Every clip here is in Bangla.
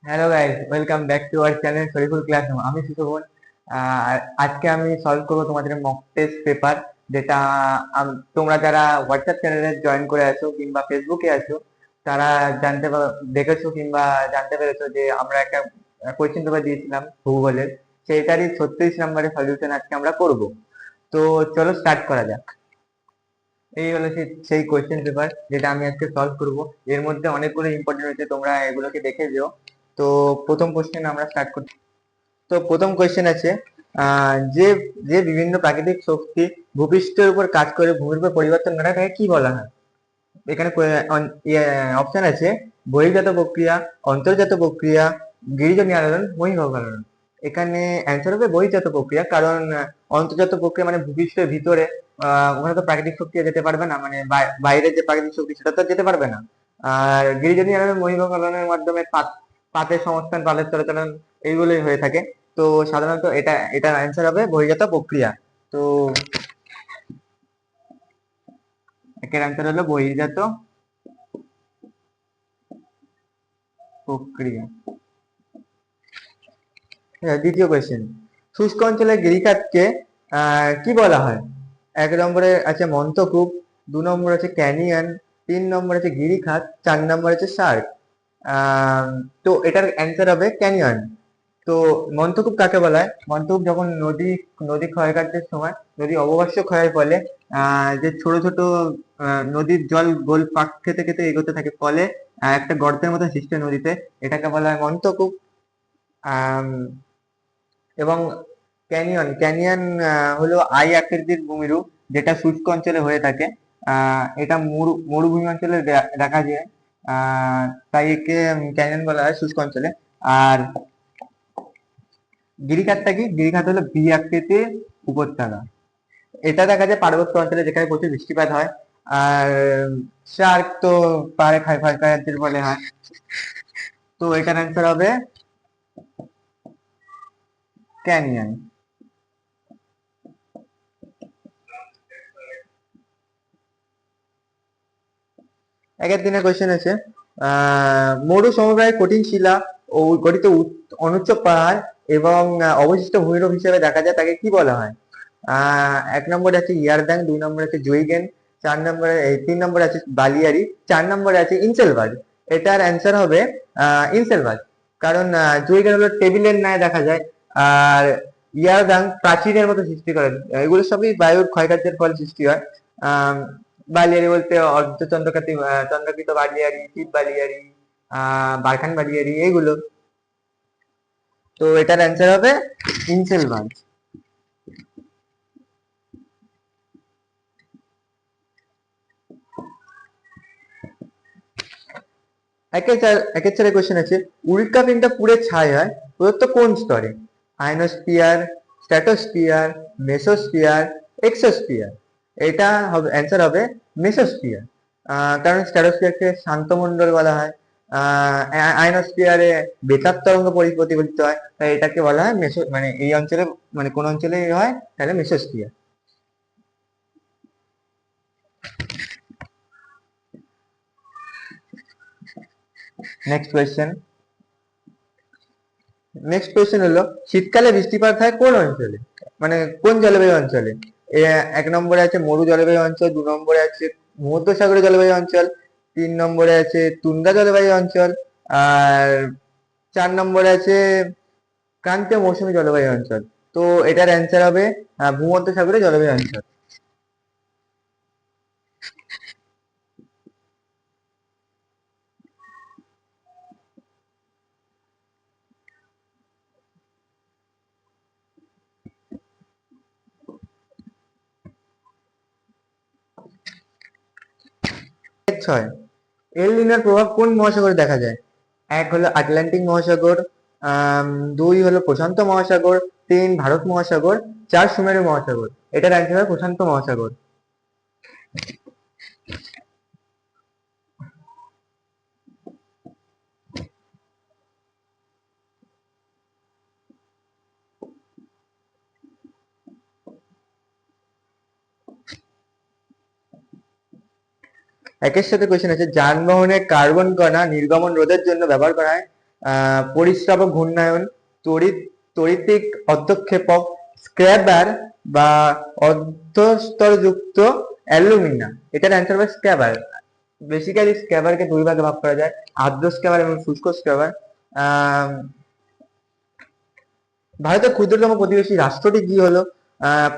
Hello guys, welcome back to our channel Shariful classroom. আমি সুশোভন। আজকে আমি সলভ করবো তোমাদের মক টেস্ট পেপার, যেটা তোমরা যারা হোয়াটসঅ্যাপ চ্যানেলে জয়েন করে আছো কিংবা ফেসবুকে আছো, তারা দেখেছো কিংবা জানতে পেরেছো যে আমরা একটা কোয়েশ্চেন পেপার দিয়েছিলাম ভূগোলের। সেইটারই 36 নম্বরের সলিউশন আজকে আমরা করব। তো চলো স্টার্ট করা যাক। এই হলো সেই কোয়েশ্চেন পেপার যেটা আমি আজকে সলভ করব। এর মধ্যে অনেকগুলো ইম্পর্টেন্ট রয়েছে, তোমরা এগুলোকে দেখে যেও। তো প্রথম কোশ্চেন আমরা স্টার্ট করছি। তো প্রথম কোয়েশ্চেন আছে, যে যে বিভিন্ন প্রাকৃতিক শক্তি ভূপৃষ্ঠের উপর কাজ করে ভূমির উপর পরিবর্তন ঘটায় তাকে কি বলা হয়? এখানে অপশন আছে: বহির্জাত প্রক্রিয়া, অন্তর্জাত প্রক্রিয়া, গিরিজনী আলোড়ন, বহির্ভাগ আলোড়ন। এখানে অ্যান্সার হবে বহির্জাত প্রক্রিয়া, কারণ অন্তর্জাত প্রক্রিয়া মানে ভূপৃষ্ঠের ভিতরে, ওখানে তো প্রাকৃতিক শক্তি যেতে পারবে না, মানে বাইরের যে প্রাকৃতিক শক্তি সেটা তো যেতে পারবে না। আর গিরিজনী আলোড়ন বহির্ভাগ আলোড়নের মাধ্যমে পাতের সংস্থান, পাতের চলাচলন এইগুলোই হয়ে থাকে। তো সাধারণত এটার অ্যান্সার হবে বহির্জাত প্রক্রিয়া। তো একের অ্যান্সার হলো বহির্জাত প্রক্রিয়া। হ্যাঁ, দ্বিতীয় কোয়েশ্চেন, শুষ্ক অঞ্চলের গিরিখাতকে কি বলা হয়? এক নম্বরে আছে মন্থকূপ, দু নম্বর আছে ক্যানিয়ন, তিন নম্বর আছে গিরিখাত, চার নম্বর আছে সার্ক। তো এটার অ্যান্সার হবে ক্যানিয়ন। তো মন্থকূপ কাকে বলা হয়? মন্থকূপ যখন নদী নদী ক্ষয়কার্যের সময়, নদী অবকাশ্য ক্ষয়ের ফলে যে ছোট ছোট নদীর জল গোল পাক খেতে খেতে এগোতে থাকে, ফলে একটা গর্তের মতো সৃষ্টি হয় নদীতে, এটাকে বলা হয় মন্থকূপ। আম, এবং ক্যানিয়ন ক্যানিয়ন হলো আই আকৃতির ভূমিরূপ, যেটা শুষ্ক অঞ্চলে হয়ে থাকে। এটা মরুভূমি অঞ্চলে দেখা যায়। তাই একে ক্যানিয়ন বলা হয় শুষ্ক অঞ্চলে। আর গিরিখাতটা কি? গিরিখাত হলো ভি আকৃতির উপত্যকা, এটা দেখা যায় পার্বত্য অঞ্চলে যেখানে প্রচুর বৃষ্টিপাত হয়। আর শার্ক তো পাহাড়ে ক্ষয়কার্যের ফলে হয়। তো এটার অ্যান্সার হবে ক্যানিয়ন। একের দিনের কোয়েশ্চেন আছে, মরু সমবায় কঠিন শিলা ও গঠিত অনুচ্চ পাহাড় এবং অবশিষ্ট ভূমিরূপ হিসেবে দেখা যায়, তাকে কি বলা হয়? এক নম্বরে আছে ইয়ারদাং, দুই নম্বরে আছে জুইগেন, তিন নম্বরে আছে বালিয়ারি, চার নম্বরে আছে ইনসেলভার। এটার অ্যান্সার হবে ইনসেলভার, কারণ জুইগেন হলো টেবিলের ন্যায় দেখা যায়, আর ইয়ারদাং প্রাচীরের মতো সৃষ্টি করে। এগুলো সবই বায়ুর ক্ষয়কার্যের ফলে সৃষ্টি হয়। আহ বালিয়াড়ি বলতে চন্দ্রকৃত বালিয়াড়ি, শিব বালিয়াড়ি, বারখান বালিয়াড়ি, এইগুলো। তো এটার অ্যান্সার হবে ইনসেলভার। একের চারে কোশ্চেন আছে, উল্কা পিন্ডটা পুড়ে ছাই হয় প্রদত্ত কোন স্তরে? Ionosphere, stratosphere, mesosphere, exosphere. এটা হবে অ্যান্সার হবে মেসোস্ফিয়ার, কারণ স্ট্র্যাটোস্ফিয়ারকে শান্তমণ্ডল বলা হয়। আয়নোস্ফিয়ারে বেতার তরঙ্গ প্রতিফলিত হয়, তাই এটাকে বলা হয় মানে এই অঞ্চলে, মানে কোন অঞ্চলে হয় তাহলে mesosphere. Next question next question হলো, শীতকালে বৃষ্টিপাত হয় কোন অঞ্চলে, মানে কোন জলবায়ু অঞ্চলে? এক নম্বরে আছে মরু জলবায়ু অঞ্চল, দু নম্বরে আছে ভূমধ্যসাগরীয় জলবায়ু অঞ্চল, তিন নম্বরে আছে তুন্দ্রা জলবায়ু অঞ্চল, আর চার নম্বরে আছে ক্রান্তীয় মৌসুমী জলবায়ু অঞ্চল। তো এটার অ্যান্সার হবে ভূমধ্যসাগরীয় জলবায়ু অঞ্চল। ছয়, এল নিনোর প্রভাব কোন মহাসাগরে দেখা যায়? এক হলো আটলান্টিক মহাসাগর, দুই হলো প্রশান্ত মহাসাগর, তিন ভারত মহাসাগর, চার সুমেরু মহাসাগর। এটার অ্যান্সার হবে প্রশান্ত মহাসাগর। একের সাথে কোয়েশ্চেন আছে, যানবাহনে কার্বন কণা নির্গমন রোধের জন্য ব্যবহার করা হয় পরিশ্রাবক ঘূর্ণায়ন, তড়িৎ তড়িতিক অর্ধক্ষেপক, স্ক্র্যাবার বা অর্ধস্তরযুক্ত অ্যালুমিনা। এটার অ্যান্সার হবে স্ক্র্যাবার। বেসিক্যালি স্ক্র্যাবারকে দুই ভাগে ভাগ করা যায়, আর্দ্র স্ক্র্যাবার এবং শুষ্ক স্ক্র্যাবার। ভারতের ক্ষুদ্রতম প্রতিবেশী রাষ্ট্রটি কি হলো?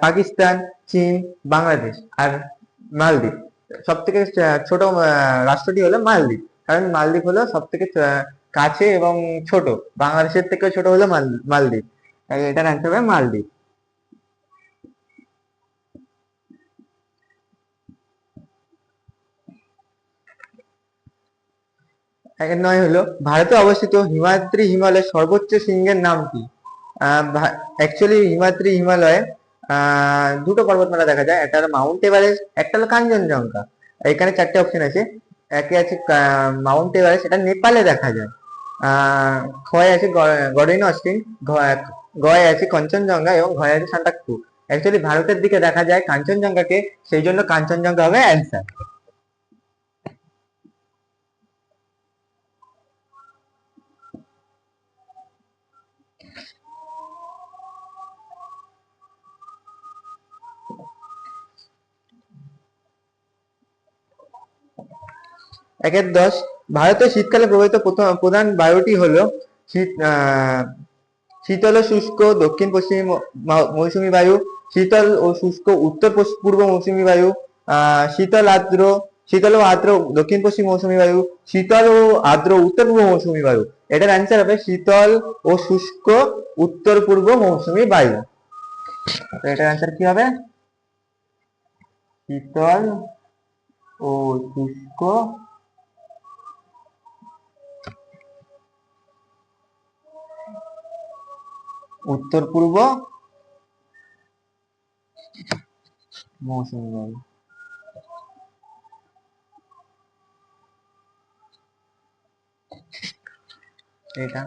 পাকিস্তান, চীন, বাংলাদেশ আর মালদ্বীপ। সব থেকে ছোট রাষ্ট্রটি হলো মালদ্বীপ, কারণ মালদ্বীপ হলো সব থেকে কাছে এবং ছোট, বাংলাদেশের থেকে ছোট হলো মালদ্বীপ। এটার অ্যান্সার হবে মালদ্বীপ। একের নয় হলো, ভারতে অবস্থিত হিমাদ্রি হিমালয়ের সর্বোচ্চ শৃঙ্গের নাম কি? অ্যাকচুয়ালি হিমাদ্রি হিমালয়ে দুটো পর্বতমালা দেখা যায়, একটা হলো মাউন্ট এভারেস্ট, একটা হলো কাঞ্চনজঙ্ঘা। এখানে চারটে অপশন আছে। একে আছে মাউন্ট এভারেস্ট, এটা নেপালে দেখা যায়। খয়ে আছে গডইন অস্টিন, গয়ে আছে কাঞ্চনজঙ্ঘা এবং ঘয়ে আছে সান্তাকফু। অ্যাকচুয়ালি ভারতের দিকে দেখা যায় কাঞ্চনজঙ্ঘাকে, সেই জন্য কাঞ্চনজঙ্ঘা হবে অ্যান্সার। একের 10, ভারতের শীতকালে প্রবাহিত প্রধান বায়ুটি হলো শীতল ও শুষ্ক দক্ষিণ পশ্চিম মৌসুমী বায়ু, শীতল ও শুষ্ক উত্তর পূর্ব মৌসুমী বায়ু, শীতল ও আর্দ্র দক্ষিণ পশ্চিম মৌসুমী বায়ু, শীতল ও আর্দ্র উত্তর পূর্ব মৌসুমী বায়ু। এটার অ্যান্সার হবে শীতল ও শুষ্ক উত্তর পূর্ব মৌসুমী বায়ু। তো এটার অ্যান্সার কি হবে? শীতল ও শুষ্ক উত্তর পূর্ব মৌসুমী বায়ু। এটা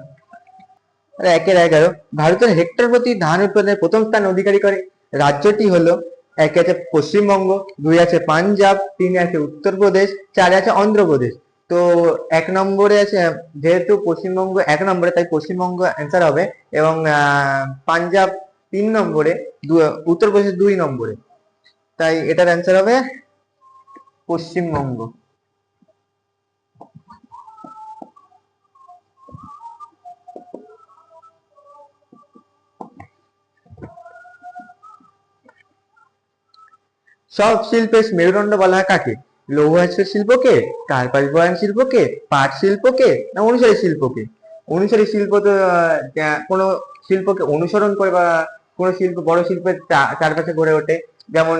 11, ভারতের হেক্টর প্রতি ধান উৎপাদনের প্রথম স্থান অধিকারী করে রাজ্যটি হলো? একে আছে পশ্চিমবঙ্গ, দুই আছে পাঞ্জাব, তিন আছে উত্তরপ্রদেশ, চার আছে অন্ধ্রপ্রদেশ। তো 1 নম্বরে আছে, যেহেতু পশ্চিমবঙ্গ 1 নম্বরে, তাই পশ্চিমবঙ্গ অ্যান্সার হবে। এবং পাঞ্জাব 3 নম্বরে, উত্তরপ্রদেশ 2 নম্বরে, তাই এটার অ্যান্সার হবে পশ্চিমবঙ্গ। সব শিল্পের মেরুদণ্ড বলা হয় কাকে? লৌহ ইস্পাত শিল্পকে, কার্পাস বয়ন শিল্পকে, পাট শিল্পকে না অনুসারী শিল্পকে? অনুসারী শিল্প তো কোনো শিল্পকে অনুসরণ করে বা কোনো শিল্প বড় শিল্পের চারপাশে গড়ে ওঠে, যেমন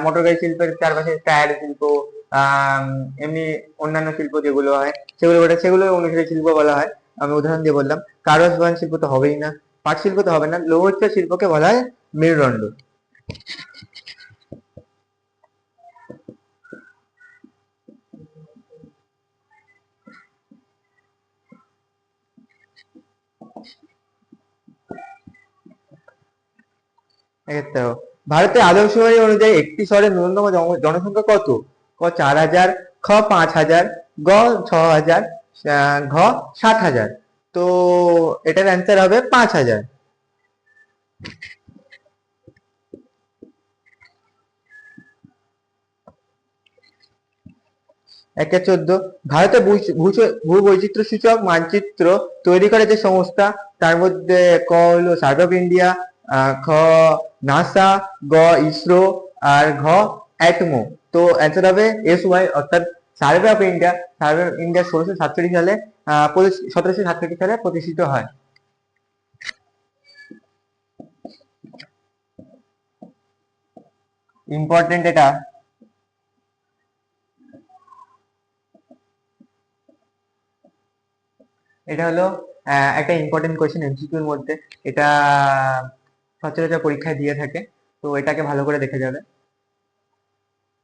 মোটর গাড়ি শিল্পের চারপাশে টায়ার শিল্প, এমনি অন্যান্য শিল্প যেগুলো হয় সেগুলো অনুসারী শিল্প বলা হয়। আমি উদাহরণ দিয়ে বললাম, কার্পাস বয়ন শিল্প তো হবেই না, পাট শিল্প তো হবে না, লৌহ ইস্পাত শিল্পকে বলা হয় মেরুদণ্ড। ভারতের আদর্শবাড়ি অনুযায়ী একটি শহরের ন্যূনতম জনসংখ্যা কত? ক 4,000, খ 5,000, গ 6,000, ঘ 7,000। তো এটার অ্যান্সার হবে 5,000। একে 14, ভারতের ভূবৈচিত্র্য সূচক মানচিত্র তৈরি করে যে সংস্থা, তার মধ্যে ক হলো সার্ভে অফ ইন্ডিয়া, খ নাসা, গ ইসরো আর ঘ অ্যাটমো। তো অ্যান্সার হবে SY, অর্থাৎ survey of India. Survey of India 1767 সালে প্রতিষ্ঠিত হয়। ইম্পর্টেন্ট এটা। এটা হলো একটা ইম্পর্টেন্ট কোয়েশ্চেন এমসিকিউর মধ্যে, এটা সচরাচর পরীক্ষায় দিয়ে থাকে, তো এটাকে ভালো করে দেখে যাবে।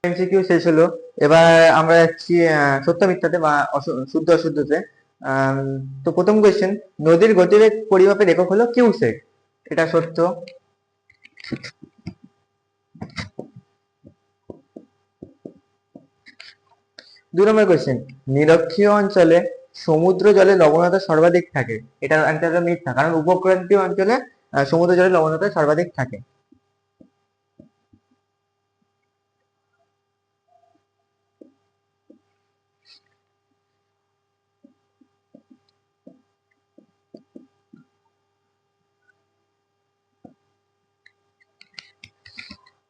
এমসিকিউ শেষ হলো, এবার আমরা যাচ্ছি সত্য মিথ্যাতে বা শুদ্ধ অশুদ্ধতে। তো প্রথম কোয়েশ্চেন, নদীর গতিবেগ পরিমাপের একক হলো কিউসেক। এটা সত্য। 2 নম্বর কোয়েশ্চেন, নিরক্ষীয় অঞ্চলে সমুদ্র জলে লবণতা সর্বাধিক থাকে, এটার অ্যান্সারটা মিথ্যা, কারণ উপক্রান্তীয় অঞ্চলে সমুদ্র জলে লবণতা সর্বাধিক থাকে।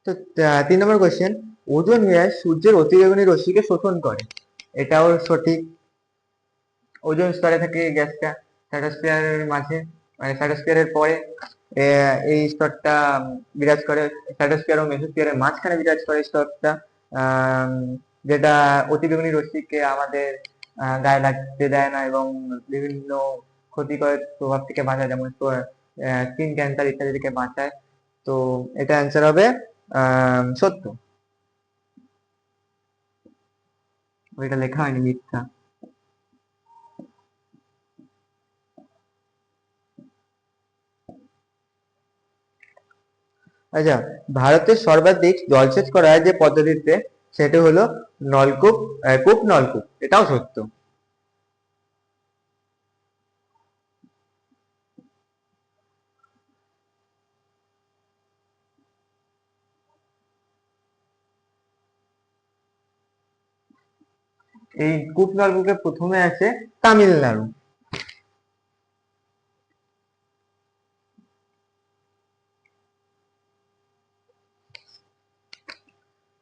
তো 3 নম্বর কোশ্চেন, ওজোন গ্যাস সূর্যের অতিবেগুনি রশ্মিকে শোষণ করে, এটাও সঠিক। ওজোন স্তরে থাকে এই গ্যাসটা, স্ট্র্যাটোস্ফিয়ারের মাঝে, মানে স্ট্র্যাটোস্ফিয়ারের পরে এই স্তরটা বিরাজ করে, স্ট্র্যাটোস্ফিয়ার ও মেসোস্ফিয়ারের মাঝখানে বিরাজ করে স্তরটা, যেটা অতিবেগুনি রশ্মিকে আমাদের গায়ে লাগতে দেয় না এবং বিভিন্ন ক্ষতিকর প্রভাব থেকে বাঁচায়, যেমন স্কিন ক্যান্সার ইত্যাদি থেকে বাঁচায়। তো এটা অ্যান্সার হবে সত্য, এটা লেখা হয়নি, মিথ্যা। আচ্ছা, ভারতের সর্বাধিক জলসেচ করা হয় যে পদ্ধতিতে, সেটা হলো নলকূপ, কূপ নলকূপ, এটাও সত্য। এই কূপ নলকূপে প্রথমে আছে তামিলনাড়ু।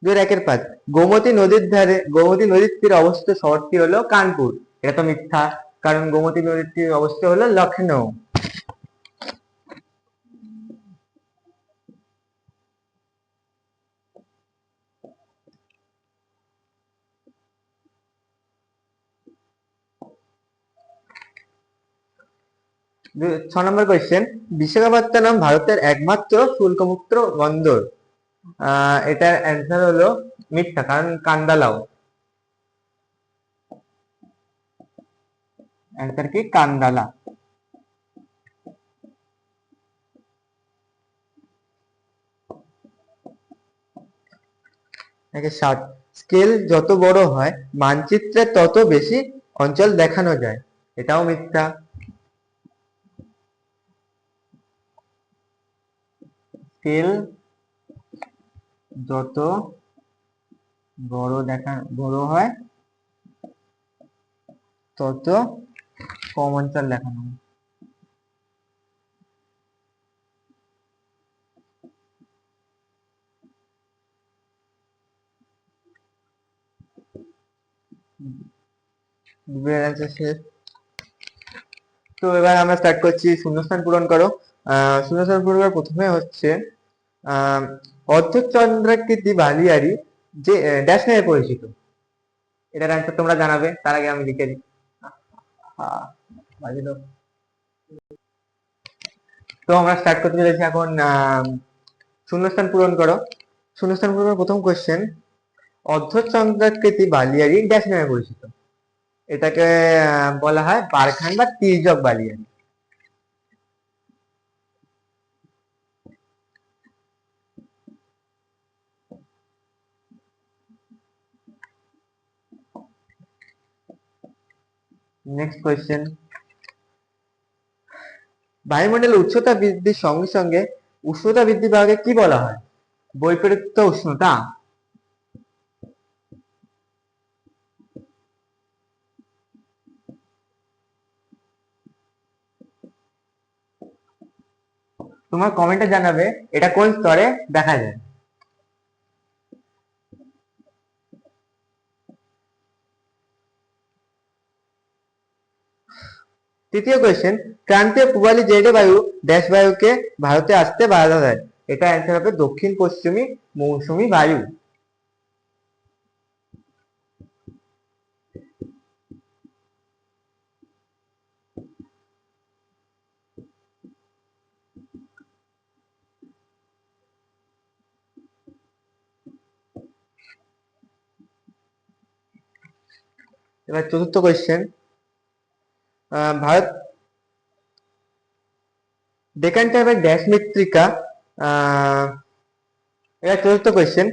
2-1-5, গোমতী নদীর তীরে অবস্থিত শহরটি হলো কানপুর, এটা তো মিথ্যা, কারণ গোমতী নদীর তীরে অবস্থিত হলো লখনৌ। ছ নম্বর কোয়েশ্চেন, বিশাখাপত্তনম ভারতের একমাত্র শুল্কমুক্ত বন্দর, এটার অ্যান্সার হলো মিথ্যা, কারণ কান্দালাও। অ্যান্সার কি কান্দালা। 7, স্কেল যত বড় হয় মানচিত্রে তত বেশি অঞ্চল দেখানো যায়, এটাও মিথ্যা। স্কেল যত বড় হয় তত কম অঞ্চল দেখানো হয়। শেষ। তো এবার আমরা স্টার্ট করছি, শূন্যস্থান পূরণ করো। শূন্যস্থান পূরণ করার প্রথমে হচ্ছে অর্ধচন্দ্রাকৃতি বালিয়াড়ি যে ড্যাশ নামে পরিচিত, এটার অ্যান্সার তোমরা জানাবে, তার আগে আমি লিখে দিই। তো আমরা স্টার্ট করতে চলেছি এখন, শূন্যস্থান পূরণ করো। শূন্যস্থান পূরণ করার প্রথম কোশ্চেন, অর্ধচন্দ্রাকৃতি বালিয়াড়ি ড্যাশ নামে পরিচিত, এটাকে বলা হয় বারখান বা তির্যক বালিয়াড়ি। নেক্সট কোয়েশ্চেন, বায়ুমণ্ডলের উচ্চতা বৃদ্ধির সঙ্গে সঙ্গে উষ্ণতা বৃদ্ধি পাওয়াকে কি বলা হয়? বৈপরীত্য উষ্ণতা। তোমার কমেন্টে জানাবে এটা কোন স্তরে দেখা যায়। তৃতীয় কোয়েশ্চেন, ক্রান্তীয় পূবালী জেডে বায়ু ড্যাশ বায়ুকে ভারতে আসতে বাধা দেয়, এটা অ্যান্সার হবে দক্ষিণ পশ্চিমী মৌসুমী বায়ু। এবার চতুর্থ কোয়েশ্চেন, ভারত ডেকান ট্রাইবের ড্যাশ মৃত্তিকা, এবার চতুর্থ কোয়েশ্চেন,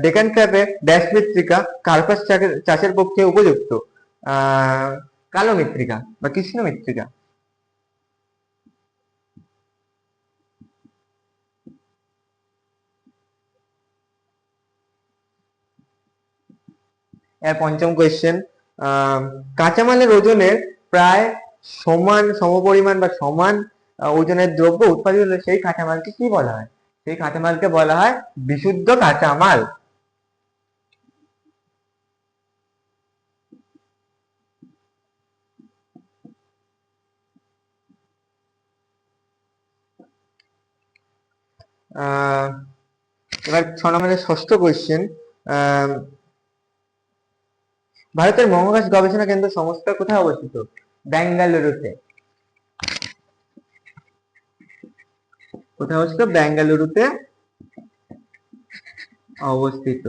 ডেকান ট্রাইবের ড্যাশ মৃত্তিকা কার্পাস চাষের পক্ষে উপযুক্ত, কালো মৃত্তিকা বা কৃষ্ণ মৃত্তিকা। এর পঞ্চম কোয়েশ্চেন, কাঁচামালের ওজনের প্রায় সমান সমপরিমাণ বা সমান ওজনের দ্রব্য উৎপাদিত হলে সেই কাঁচামালকে কি বলা হয়? সেই কাঁচামালকে বলা হয় বিশুদ্ধ কাঁচামাল। আহ এবার 6 নম্বরের ষষ্ঠ কোয়েশ্চেন, ভারতের মহাকাশ গবেষণা কেন্দ্র সংস্থা কোথায় অবস্থিত? বেঙ্গালুরুতে। কোথায় অবস্থিত? বেঙ্গালুরুতে অবস্থিত।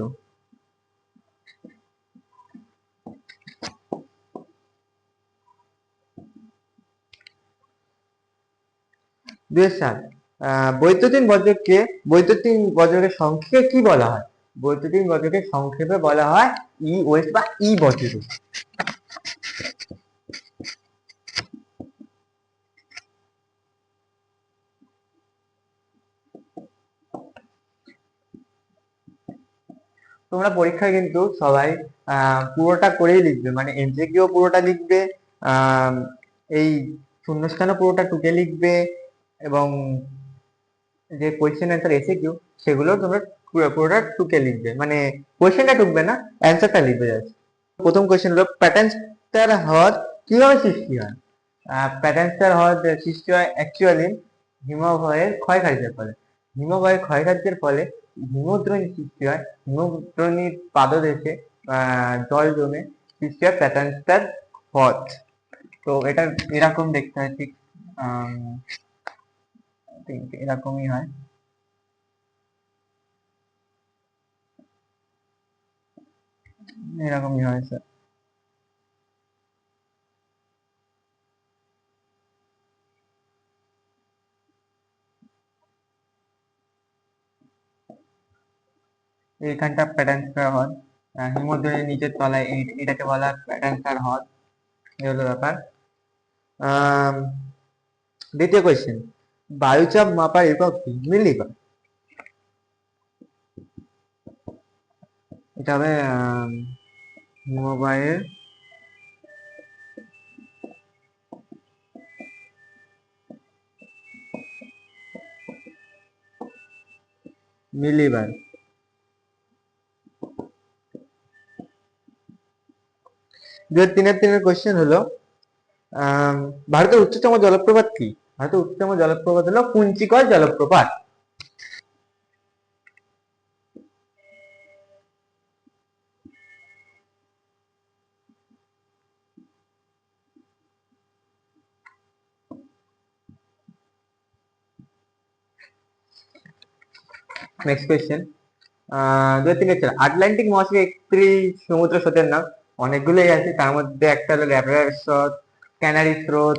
2007। বৈদ্যুতিন বজ্রকে সংক্ষেপে কি বলা হয়? বৈদ্যুতিন বজ্রকে সংক্ষেপে বলা হয় ই ওয়েস্ট বা ই বজ্র। তোমরা পরীক্ষায় কিন্তু সবাই পুরোটা করেই লিখবে, মানে এমসিকিউ পুরোটা লিখবে, আহ, এই শূন্যস্থানও পুরোটা টুকে লিখবে, এবং যে কোয়েশ্চেন অ্যান্সার এসিকিউ সেগুলো তোমরা পুরোটা টুকে লিখবে, মানে কোয়েশ্চেনটা টুকবে না, অ্যান্সারটা লিখবে জাস্ট। প্রথম কোয়েশ্চেন হলো প্যাটার্ন স্টার হ্রদ কিভাবে সৃষ্টি হয়? প্যাটার্ন স্টার হ্রদ সৃষ্টি হয় অ্যাকচুয়ালি হিমবাহের ক্ষয়কার্যের ফলে। হিমবাহের ক্ষয়কার্যের ফলে হিমদ্রোণী সৃষ্টি হয়। হিমদ্রোণীর পাদদেশে জল জমে সৃষ্টি হয় প্যাটার্ন স্টার হ্রদ। তো এটা এরকম দেখতে হয়, ঠিক এরকমই হয়। এরকমই হয় স্যার। এইখানটা প্যাটার্ন স্টার হ্রদ, হিমদ্রোণীর নিচের তলায় এটাকে বলা হয় প্যাটার্ন স্টার হ্রদ। এই হলো ব্যাপার। আম, দ্বিতীয় কোয়েশ্চেন, বায়ুচাপ মাপার একক কি? মিলিবার। এটা হবে হিমবাহের মিলিবার। 2003-এর কোয়েশ্চেন হলো, ভারতের উচ্চতম জলপ্রপাত কি? ভারতের উচ্চতম জলপ্রপাত হলো কুঞ্চিকল জলপ্রপাত। নেক্সট কোয়েশ্চেন, 2003-এর আটলান্টিক মহাসাগরে একটি সমুদ্র স্রোতের নাম। অনেকগুলোই আছে, তার মধ্যে একটা হলো ল্যাব্রাডর স্রোত, ক্যানারি স্রোত।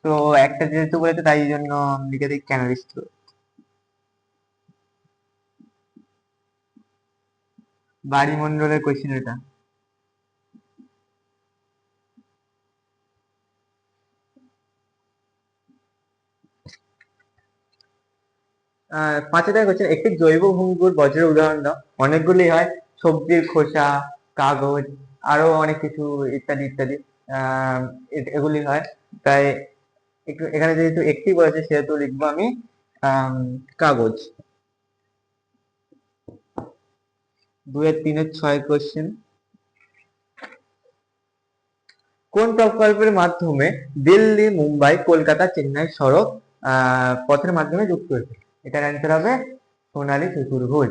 তো একটা যেহেতু বলেছে তাই জন্য লিখে দিই ক্যানারি স্রোত। বাড়িমণ্ডলের কোয়েশ্চেন এটা। পাঁচে দেখা হচ্ছে একটি জৈব ভঙ্গুর বজ্রের উদাহরণ দাও। অনেকগুলি হয়, সবজির খোসা, কাগজ, আরো অনেক কিছু ইত্যাদি ইত্যাদি আহ এগুলি হয়। তাই একটু এখানে যেহেতু একটি বলেছে সেহেতু লিখবো আমি কাগজ। 2-3-6 কোশ্চেন, কোন প্রকল্পের মাধ্যমে দিল্লি, মুম্বাই, কলকাতা, চেন্নাই সড়ক পথের মাধ্যমে যুক্ত হয়েছে? এটার অ্যান্সার হবে সোনালী চতুর্ভুজ।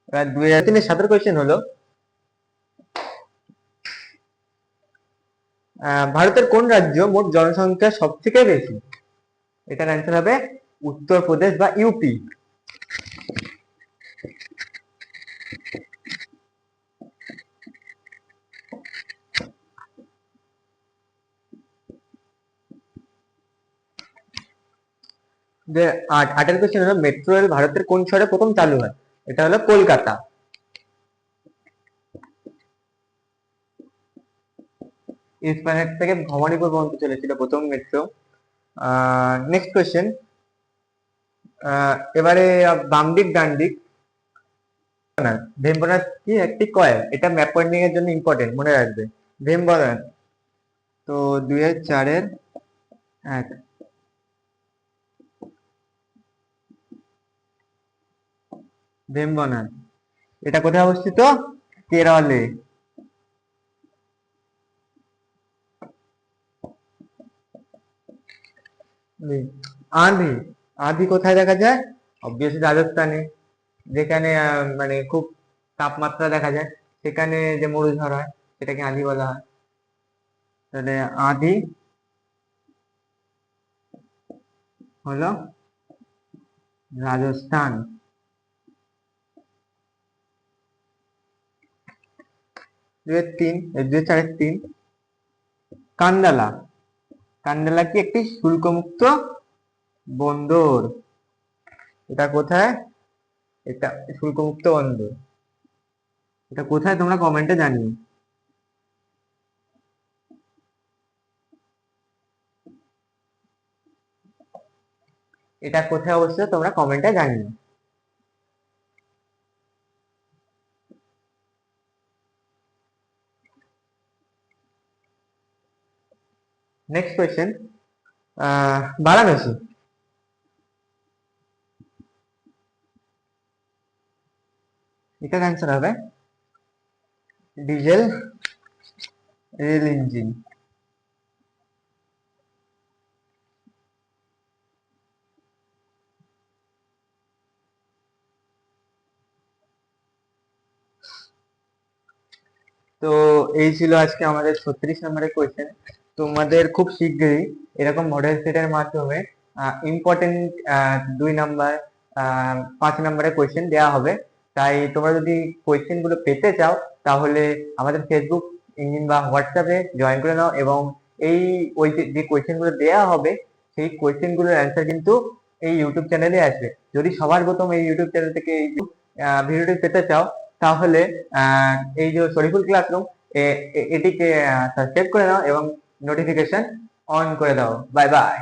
এবার 2003-এর কোয়েশ্চেন হলো, ভারতের কোন রাজ্য মোট জনসংখ্যা সব থেকে বেশি? এটার অ্যান্সার হবে উত্তরপ্রদেশ বা ইউপি। যে আটের কোশ্চেন হলো মেট্রো রেল ভারতের কোন শহরে প্রথম চালু হয়? এটা হলো কলকাতা। ইস্পাহাট থেকে ভবানীপুর পর্যন্ত চলেছিল প্রথম মেট্রো। নেক্সট কোশ্চেন, এবারে বাম দিক ডান দিক। ভেম্বনাথ কি একটি কয়েল? এটা ম্যাপ পয়েন্টিং এর জন্য ইম্পর্টেন্ট, মনে রাখবে। ভেম্বনাথ তো 2004-এর 1। ভেম্বনাথ এটা কোথায় অবস্থিত? কেরলে। আঁধি, আঁধি কোথায় দেখা যায়? অবভিয়াসলি রাজস্থানে, যেখানে মানে খুব তাপমাত্রা দেখা যায়, সেখানে যে মরুঝড় হয় সেটাকে আঁধি বলা হয়। তাহলে আঁধি হলো রাজস্থান। 2004-এর 3। কান্দালা, কান্দালা কি একটি শুল্কমুক্ত বন্দর? এটা কোথায়? এটা শুল্কমুক্ত বন্দর। এটা কোথায় তোমরা কমেন্টে জানিও। এটা কোথায় অবস্থিত তোমরা কমেন্টে জানিও। নেক্সট কোয়েশ্চেন, বারাণসী এটার অ্যান্সার হবে ডিজেল রেল ইঞ্জিন। তো এই ছিল আজকে আমাদের 36 নম্বরের কোয়েশ্চেন। তোমাদের খুব শীঘ্রই এরকম মডেল সেটের মাধ্যমে ইম্পর্টেন্ট 2 নাম্বার 5 নাম্বারের কোয়েশ্চেন দেওয়া হবে। তাই তোমরা যদি কোয়েশ্চেন গুলো পেতে চাও তাহলে আমাদের ফেসবুক ইঞ্জিন বা হোয়াটসঅ্যাপে জয়েন করে নাও, এবং এই ওই যে কোয়েশ্চেন গুলো দেওয়া হবে সেই কোয়েশ্চেন গুলোর অ্যান্সার কিন্তু এই ইউটিউব চ্যানেলে আসবে। যদি সবার প্রথম এই ইউটিউব চ্যানেল থেকে এই ভিডিওটি পেতে চাও তাহলে এই যে শরীফুল ক্লাসরুম এটিকে সাবস্ক্রাইব করে নাও এবং নোটিফিকেশন অন করে দাও। Bye bye.